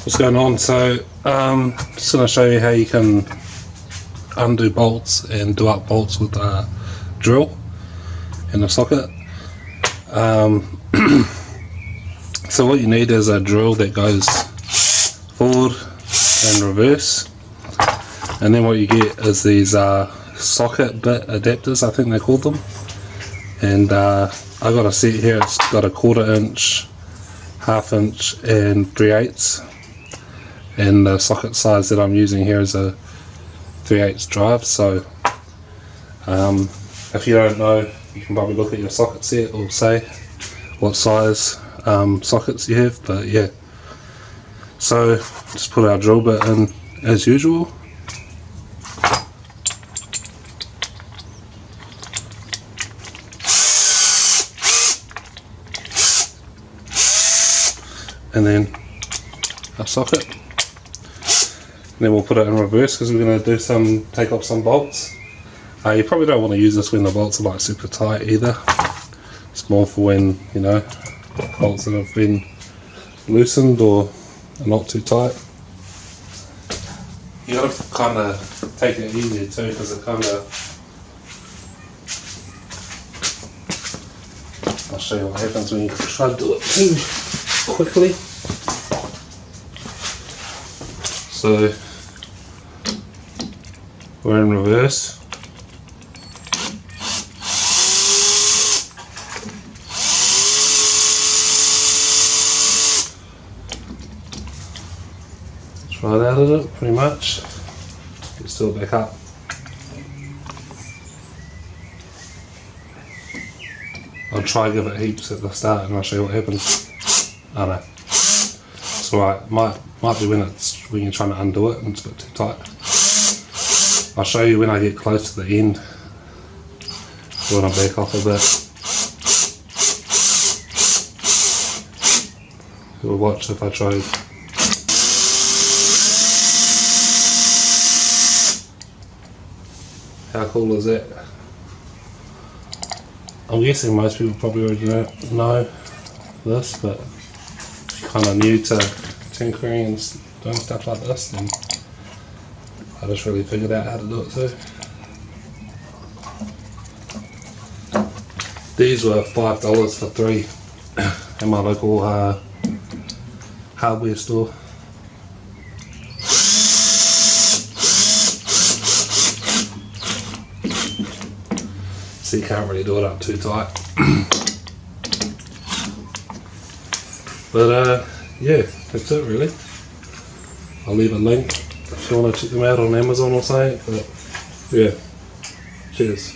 What's going on? So just going to show you how you can undo bolts and do up bolts with a drill in a socket. So what you need is a drill that goes forward and reverse, and then what you get is these socket bit adapters, I think they called them, and I got a set here. It's got a 1/4 inch, 1/2 inch and 3/8, and the socket size that I'm using here is a 3/8 drive. So if you don't know, you can probably look at your socket set or say what size sockets you have, but yeah. So just put our drill bit in as usual, and then our socket, and then we'll put it in reverse because we're going to do take off some bolts. You probably don't want to use this when the bolts are like super tight either. It's more for when, you know, bolts that have been loosened or are not too tight. You got to kind of take it easy too, because it kind of, I'll show you what happens when you try to do it too quickly. So we're in reverse. Right out of it, pretty much. Get still back up. I'll try to give it heaps at the start and I'll show you what happens. I know. It's alright. Might be when you're trying to undo it and it's a bit too tight. I'll show you when I get close to the end. When I back off a bit. You'll watch if I try. How cool is that? I'm guessing most people probably already know this, but if you're kind of new to tinkering and doing stuff like this, then I just really figured out how to do it too. These were $5 for 3 in my local hardware store. So you can't really do it up too tight. But yeah, that's it really. I'll leave a link if you want to check them out on Amazon or something. But yeah, cheers.